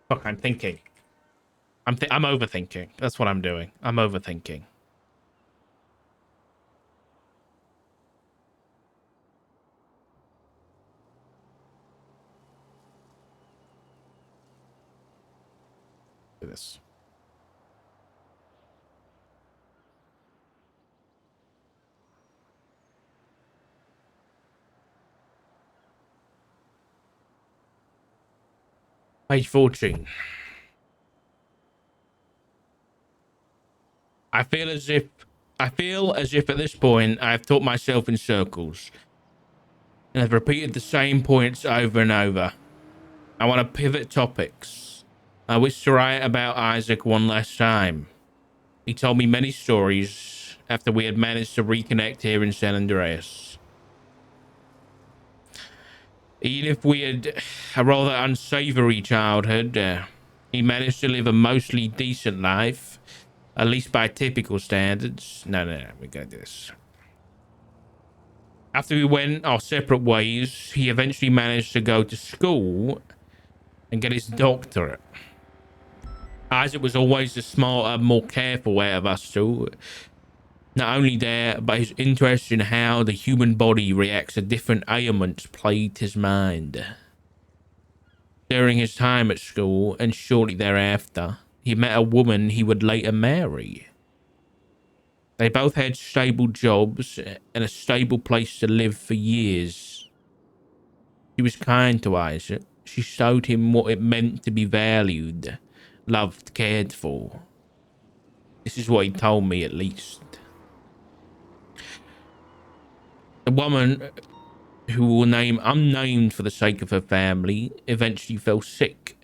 Fuck, I'm thinking. I'm overthinking. That's what I'm doing. I'm overthinking. Do this. Page 14. I feel as if at this point I've taught myself in circles and I've repeated the same points over and over. I want to pivot topics. I wish to write about Isaac one last time. He told me many stories after we had managed to reconnect here in San Andreas. Even if we had a rather unsavory childhood, he managed to live a mostly decent life, at least by typical standards. No, we gotta do this. After we went our separate ways, he eventually managed to go to school and get his doctorate. Isaac was always the smarter, more careful out of us two. Not only that, but his interest in how the human body reacts to different ailments plagued his mind. During his time at school, and shortly thereafter, he met a woman he would later marry. They both had stable jobs and a stable place to live for years. She was kind to Isaac. She showed him what it meant to be valued, loved, cared for. This is what he told me, at least. The woman, who will name unnamed for the sake of her family, eventually fell sick.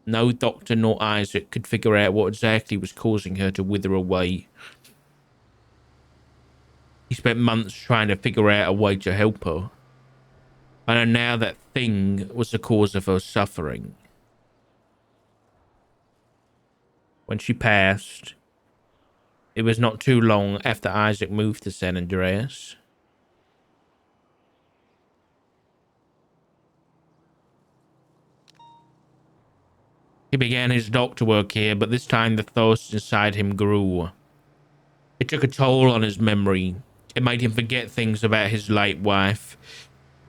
No doctor nor Isaac could figure out what exactly was causing her to wither away. He spent months trying to figure out a way to help her. I know now that thing was the cause of her suffering. When she passed, it was not too long after Isaac moved to San Andreas. He began his doctor work here, but this time the thirst inside him grew. It took a toll on his memory. It made him forget things about his late wife.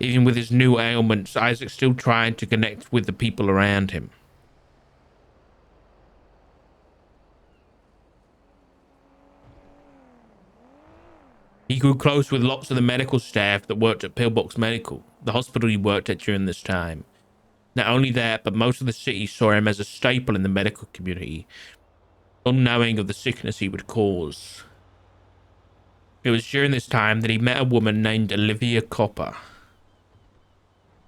Even with his new ailments, Isaac still tried to connect with the people around him. He grew close with lots of the medical staff that worked at Pillbox Medical, the hospital he worked at during this time. Not only that, but most of the city saw him as a staple in the medical community, unknowing of the sickness he would cause. It was during this time that he met a woman named Olivia Copper.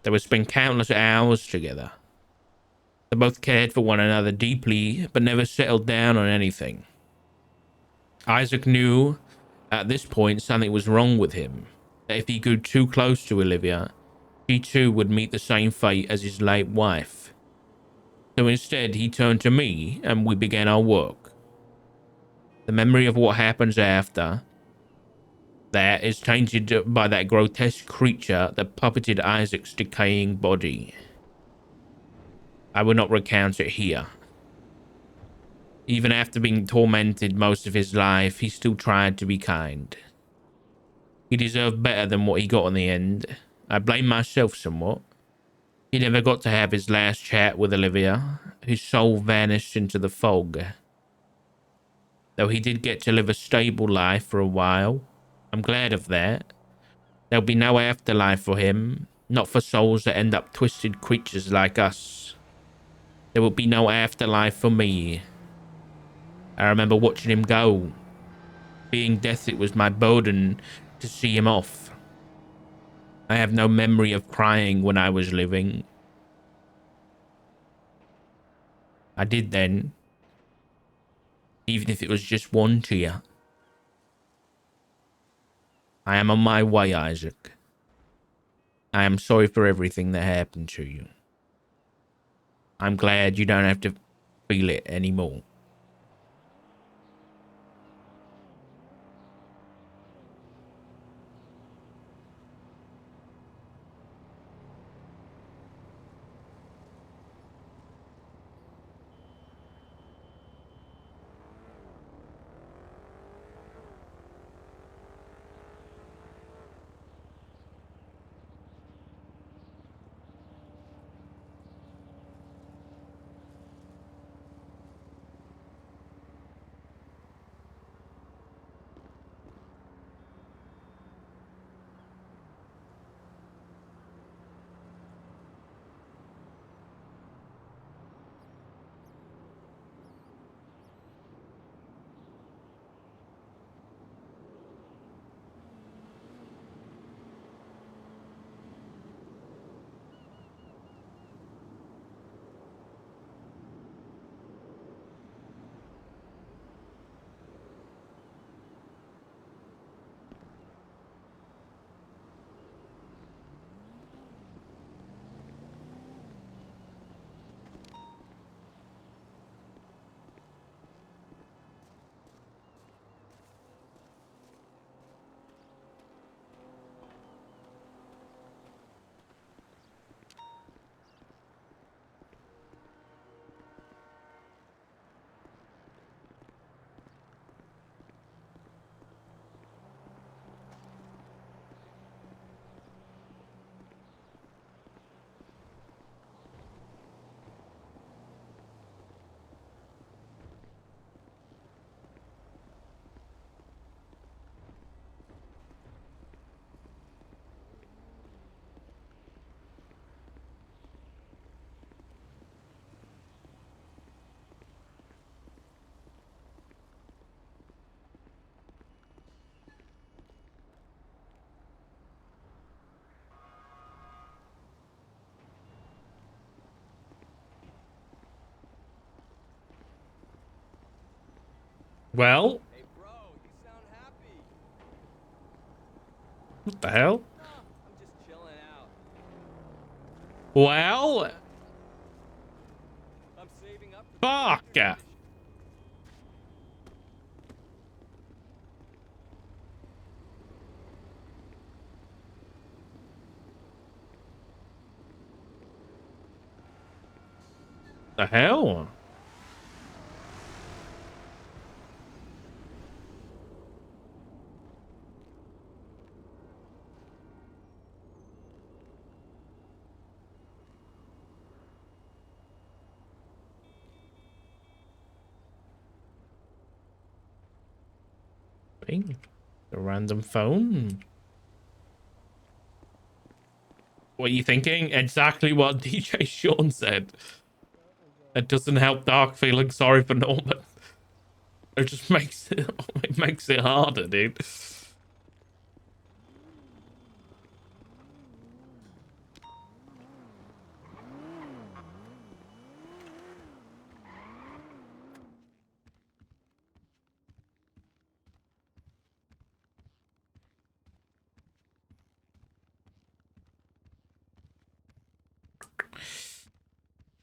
They would spend countless hours together. They both cared for one another deeply, but never settled down on anything. Isaac knew at this point something was wrong with him. That if he grew too close to Olivia, she too would meet the same fate as his late wife. So instead, he turned to me and we began our work. The memory of what happens after that is tainted by that grotesque creature that puppeted Isaac's decaying body. I will not recount it here. Even after being tormented most of his life, he still tried to be kind. He deserved better than what he got in the end. I blame myself somewhat. He never got to have his last chat with Olivia. His soul vanished into the fog. Though he did get to live a stable life for a while. I'm glad of that. There'll be no afterlife for him. Not for souls that end up twisted creatures like us. There will be no afterlife for me. I remember watching him go. Being death, it was my burden to see him off. I have no memory of crying when I was living. I did then. Even if it was just one tear. I am on my way, Isaac. I am sorry for everything that happened to you. I'm glad you don't have to feel it anymore. Well, Hey, bro, you sound happy. what the hell? No, I'm just chilling out. Well, I'm saving up for the fuck. collector's edition. The hell? Ping. A random phone. What are you thinking? Exactly what DJ Sean said. It doesn't help Dark feeling sorry for Norman. It just makes it harder, dude.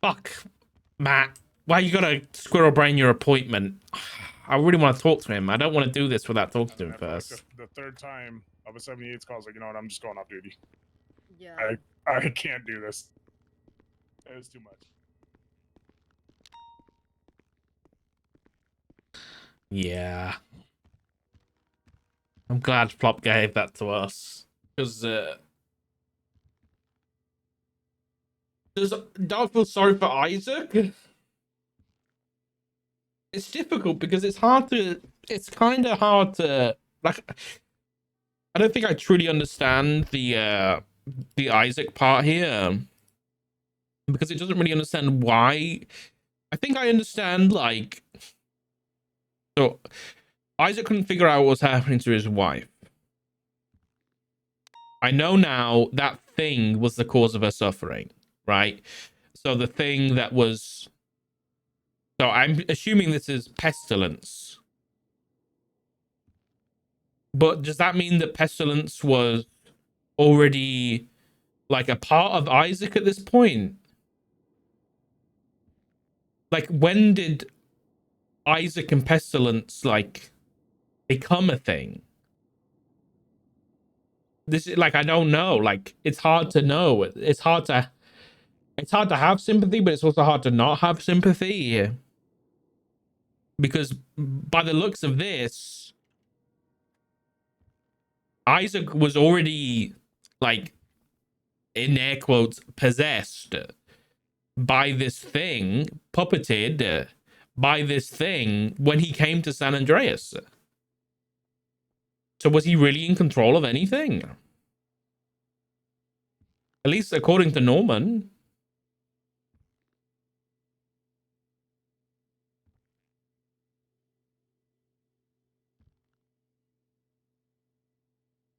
Fuck, Matt. Why you gotta squirrel brain your appointment? I really want to talk to him. I don't want to do this without talking to him first. Like the third time of a 78's call, I was like, you know what, I'm just going off duty. Yeah. I can't do this. It's too much. Yeah. I'm glad Flop gave that to us. Because, does Dark feel sorry for Isaac? It's difficult because it's kind of hard to, like, I don't think I truly understand the Isaac part here. Because it doesn't really understand why. I think I understand, like, so Isaac couldn't figure out what was happening to his wife. I know now that thing was the cause of her suffering, right? So the thing that was, so I'm assuming this is pestilence. But does that mean that pestilence was already like a part of Isaac at this point? Like, when did Isaac and pestilence like become a thing? This is like, I don't know. Like, it's hard to know. It's hard to have sympathy, but it's also hard to not have sympathy. Because by the looks of this, Isaac was already, like, in air quotes, possessed by this thing, puppeted by this thing when he came to San Andreas. So was he really in control of anything? At least according to Norman.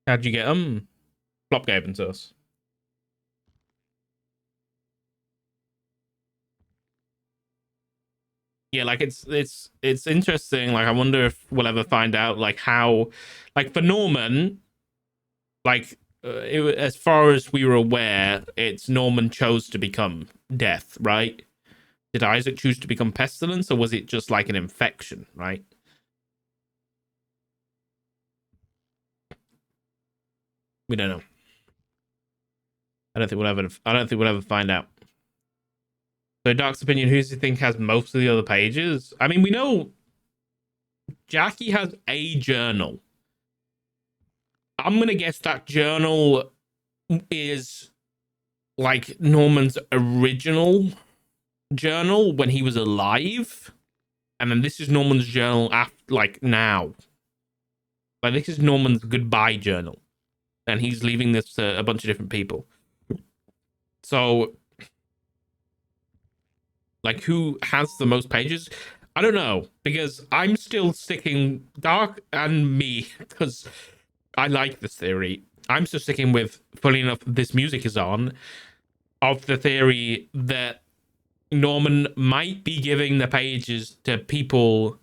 How'd you get them? Flop gave them to us. Yeah, like it's interesting. Like, I wonder if we'll ever find out, like, how, like, for Norman, like, as far as we were aware, it's Norman chose to become death, right? Did Isaac choose to become pestilence, or was it just like an infection, right? We don't know. I don't think we'll ever find out. So, Dark's opinion, who do you think has most of the other pages? I mean, we know Jackie has a journal. I'm gonna guess that journal is like Norman's original journal when he was alive, and then this is Norman's journal after, like, now. Like, this is Norman's goodbye journal, and he's leaving this to a bunch of different people. So, like, who has the most pages? I don't know, because I'm still sticking, Dark and me, because I like this theory. I'm still sticking with, funny enough, this music is on, of the theory that Norman might be giving the pages to people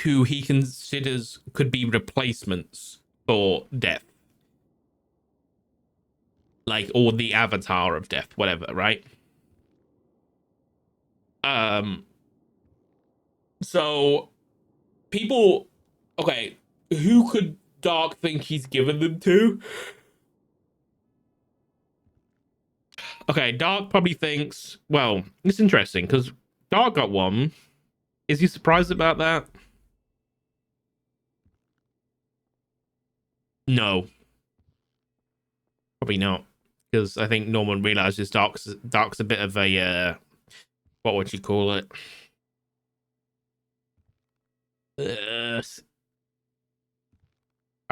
who he considers could be replacements for Death. Like, or the avatar of Death, whatever, right? So people, okay, who could Dark think he's given them to? Okay, Dark probably thinks, well, it's interesting because Dark got one. Is he surprised about that? No, probably not. Because I think Norman realizes Dark's a bit of a what would you call it? I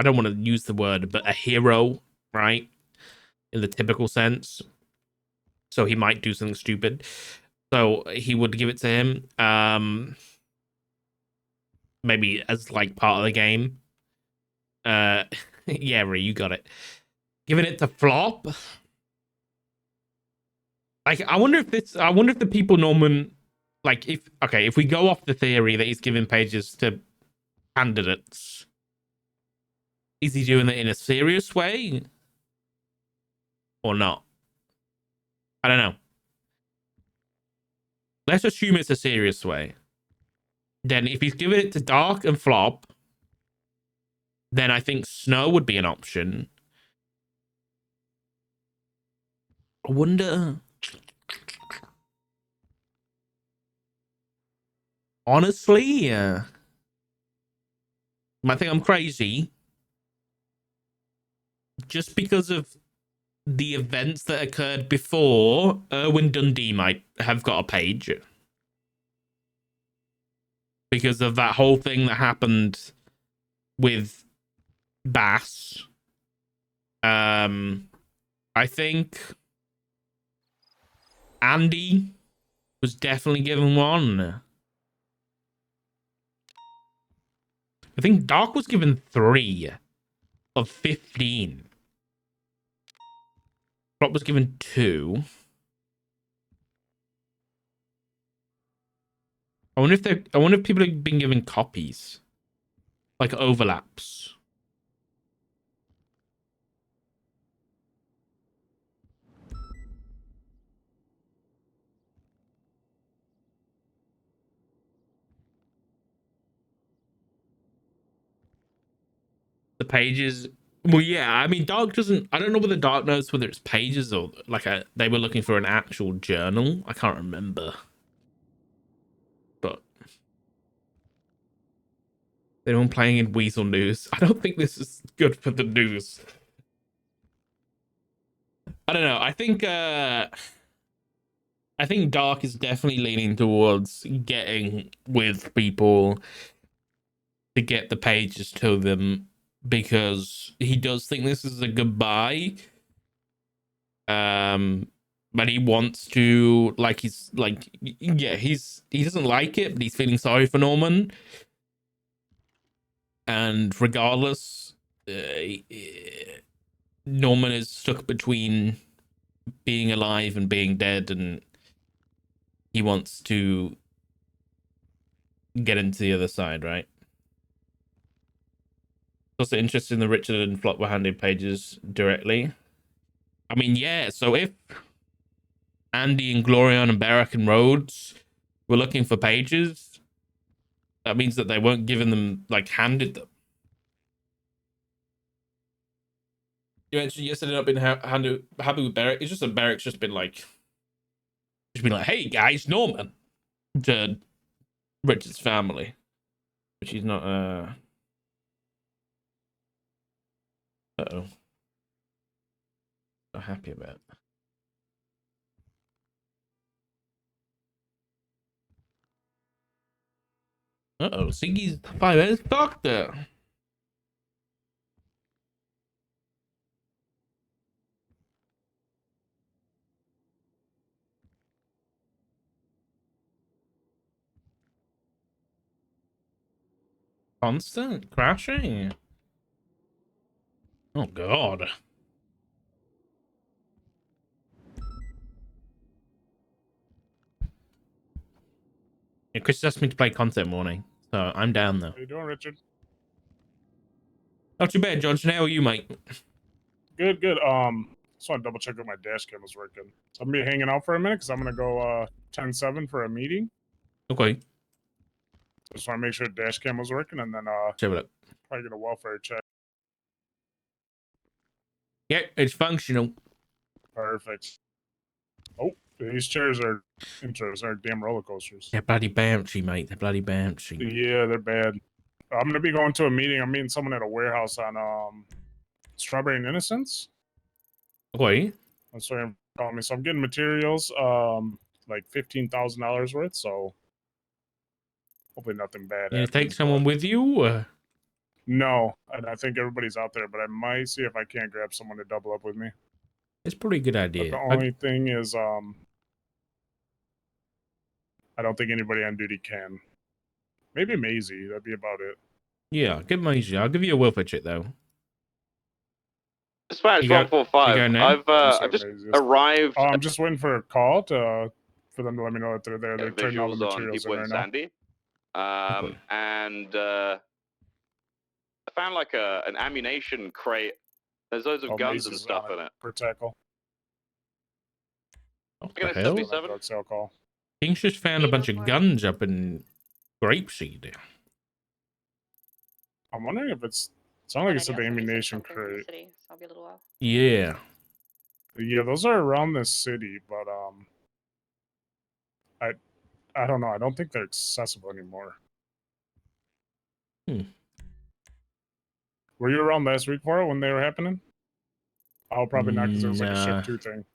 don't want to use the word, but a hero, right? In the typical sense. So he might do something stupid. So he would give it to him. Maybe as like part of the game. Yeah, Ree, you got it. Giving it to Flop. Like, I wonder if the people Norman, like, if we go off the theory that he's giving pages to candidates, is he doing it in a serious way or not? I don't know. Let's assume it's a serious way. Then if he's giving it to Dark and Flop, then I think Snow would be an option. I wonder. Honestly, I think I'm crazy. Just because of the events that occurred before, Erwin Dundee might have got a page. Because of that whole thing that happened with Bass. I think Andy was definitely given one. I think Dark was given 3 of 15. Flop was given 2. I wonder if people have been given copies. Like overlaps. The pages. Well, yeah. I mean, Dark doesn't. I don't know whether Dark knows whether it's pages or like they were looking for an actual journal. I can't remember. But anyone playing in Weasel News? I don't think this is good for the news. I don't know. I think Dark is definitely leaning towards getting with people to get the pages to them because he does think this is a goodbye. But he wants to he doesn't like it, but he's feeling sorry for Norman. And regardless, Norman is stuck between being alive and being dead, and he wants to get into the other side, right? Also interested in the Richard and Flop were handed pages directly. I mean, yeah, so if Andy and Glorion and Barrack and Rhodes were looking for pages, that means that they weren't giving them, like, handed them. You mentioned yesterday not being happy with Barrack. It's just that Barrack's just been like, hey guys, Norman, to Richard's family, which he's not. Uh-oh. Not happy about. Uh-oh, Siggy's 5 minutes doctor. Constant crashing. Oh god. Yeah, Chris asked me to play content warning, So I'm down though. How you doing, Richard? Not too bad, Johnson. How are you, mate? Good, good. Just want to double check if my dash cam was working. So I'm gonna be hanging out for a minute because I'm gonna go 10-7 for a meeting. Okay. Just want to make sure the dash cam was working, and then Let's have a look. probably get a welfare check. Yeah, it's functional. Perfect. Oh, these chairs are interesting. They're damn roller coasters. They're bloody bouncy, mate. They're bloody bouncy. Yeah, they're bad. I'm gonna be going to a meeting. I'm meeting someone at a warehouse on Strawberry and Innocence. Okay. That's what I'm calling me. So I'm getting materials, like $15,000 worth. So hopefully nothing bad You happens. take someone but- with you? No, and I think everybody's out there, but I might see if I can't grab someone to double up with me. It's probably a good But idea. the only thing is, I don't think anybody on duty can. Maybe Maisie. That'd be about it. Yeah, give me easy. I'll give you a welfare check though. Dispatch You got- 145. you got now? I've just arrived Oh, I'm just waiting for a call for them to let me know that they're there. They're at trading all the visuals on materials in people right in now. Sandy. Okay. And I found like an ammunition crate. There's loads of Oh, guns and Maisie's stuff on in it. Per tackle. What Look at the it, hell? 77. Drug sale call. King's just found a bunch of guns up in Grapeseed. I'm wondering if it's. Sounds like it's the ammunition crate. So I'll be a little while. Yeah. Yeah, those are around the city, but I don't know. I don't think they're accessible anymore. Hmm. Were you around last week for it when they were happening? Oh, probably not, because it was like a Nah. shift 2 thing.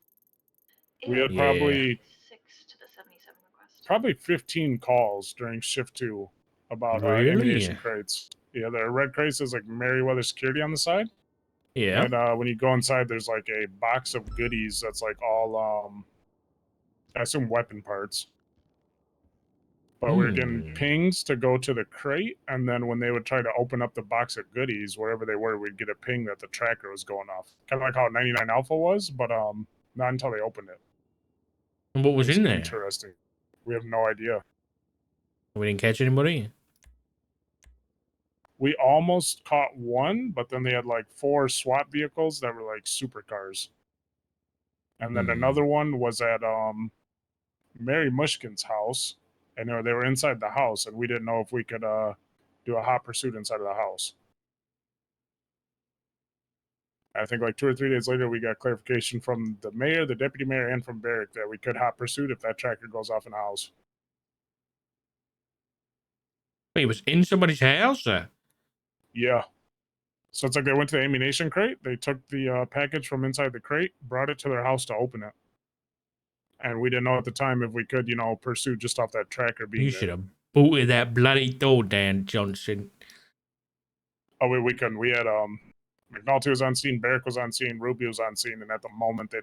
We had Yeah. probably 6 to the 77 request. probably 15 calls during shift 2 about Really? ammunition crates. Yeah, the red crates is like Meriwether Security on the side. Yeah. And when you go inside, there's like a box of goodies that's like all I assume weapon parts. But we were getting pings to go to the crate, and then when they would try to open up the box of goodies, wherever they were, we'd get a ping that the tracker was going off. Kind of like how 99 Alpha was, but not until they opened it. And what was It's in there? interesting. We have no idea. We didn't catch anybody? We almost caught one, but then they had like 4 SWAT vehicles that were like supercars. And then another one was at Mary Mushkin's house, and they were inside the house, and we didn't know if we could do a hot pursuit inside of the house. I think like 2 or 3 days later, we got clarification from the mayor, the deputy mayor, and from Barrick that we could hot pursuit if that tracker goes off in the house. Wait, it was in somebody's house? Yeah. So it's like they went to the ammunition crate, they took the package from inside the crate, brought it to their house to open it. And we didn't know at the time if we could, pursue just off that tracker being You there. should have bolted that bloody door down, Johnson. Oh, we couldn't. We had McNulty was on scene, Barrick was on scene, Ruby was on scene, and at the moment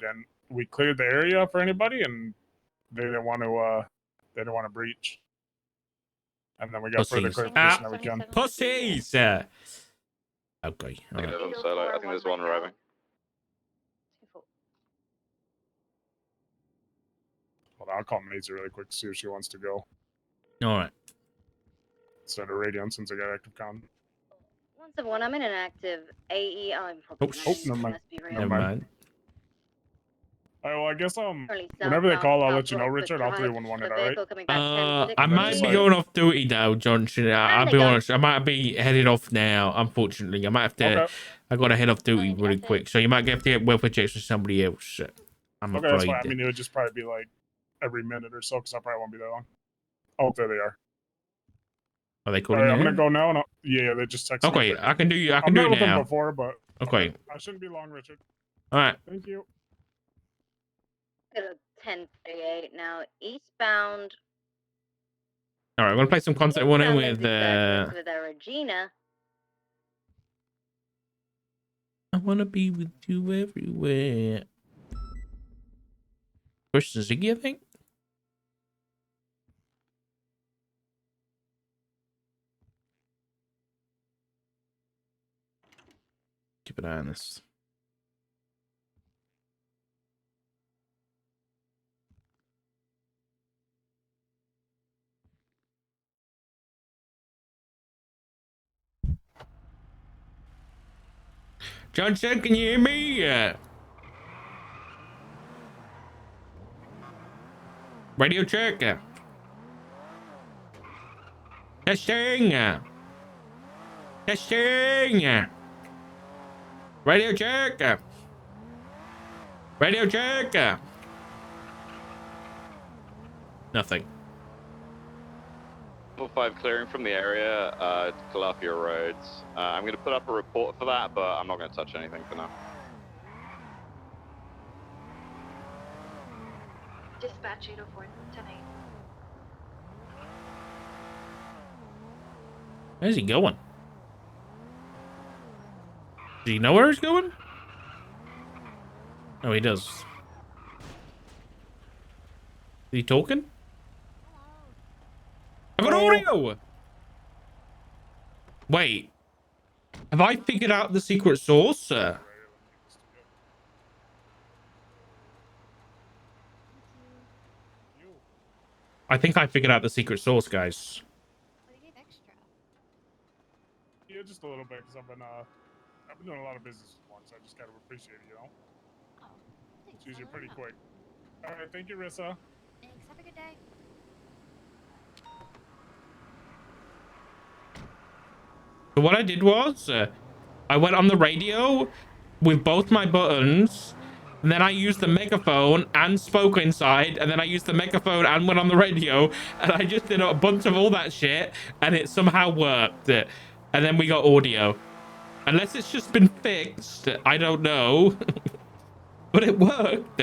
we cleared the area for anybody, and they didn't want to breach. And then we got further Pussies. clarification that we can. Pussies! Okay. All right. Negative, I'm solo. I think there's one arriving. Hold on, I'll call Maisie really quick to see if she wants to go. All right. Send her radio since I got active con. 171, I'm in an active AE. I'm Oh, never mind. Never mind. All right, well, I guess whenever they call, I'll let you know, Richard. I'll 311 it, all right? I might be going off duty though, Johnson. I'll be honest. I might be headed off now. Unfortunately, I might have to. Okay. I got to head off duty really quick, so you might have to get welfare checks with somebody else. I'm Okay, that's afraid. fine. I mean, it would just probably be like every minute or so, because I probably won't be that long. Oh, there they are. Are they All calling right, I'm now? gonna go now. And yeah, they just texted me. Okay, quick. I can do. I I've can do met it with them now. before, but Okay. I shouldn't be long, Richard. All right. Thank you. 1038 now, eastbound. All right. I'm gonna play some Concept 1 eastbound with. with Regina. I wanna be with you everywhere. Push the Ziggy, I think. Keep an eye on this. Johnson, can you hear me? Radio check. Testing. Testing. Radio check. Radio check. Nothing. Level 5 clearing from the area to clear off your roads. I'm going to put up a report for that, but I'm not going to touch anything for now. Dispatch 804 tonight. Where's he going? Do you know where he's going? Oh, he does. Is he talking? I got audio! Wait. Have I figured out the secret source? I think I figured out the secret source, guys. What do you get extra? Yeah, just a little bit, because I've been doing a lot of business once. I just gotta appreciate it, you know? Oh, thanks. It's usually I'll pretty let you quick. All right, thank you, Rissa. know. Thanks. Have a good day. So what I did was, I went on the radio with both my buttons, and then I used the megaphone and spoke inside, and then I used the megaphone and went on the radio, and I just did a bunch of all that shit, and it somehow worked. And then we got audio. Unless it's just been fixed, I don't know. But it worked.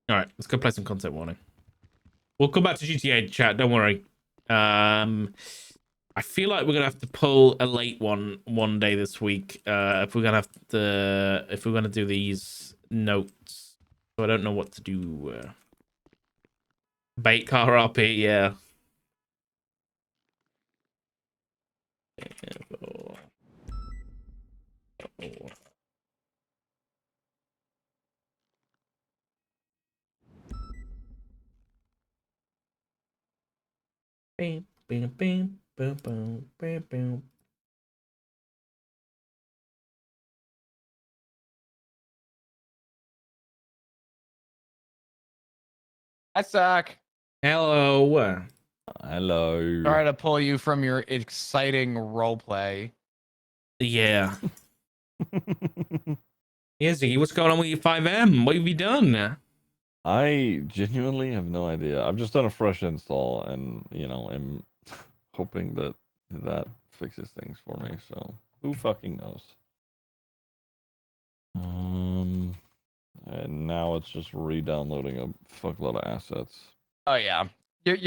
All right, let's go play some content warning. We'll come back to GTA chat. Don't worry. I feel like we're gonna have to pull a late one day this week. If we're gonna do these notes. So I don't know what to do. Bait car RP, yeah. Bam, bam, bam, boom, boom, bam, bam. I suck. Hello. Hello. Try to pull you from your exciting role play. Yeah. Yeah, Ziggy, what's going on with your 5M? What have you done? I genuinely have no idea. I've just done a fresh install, and I'm hoping that fixes things for me. So who fucking knows? And now it's just re-downloading a fuckload of assets. Oh yeah,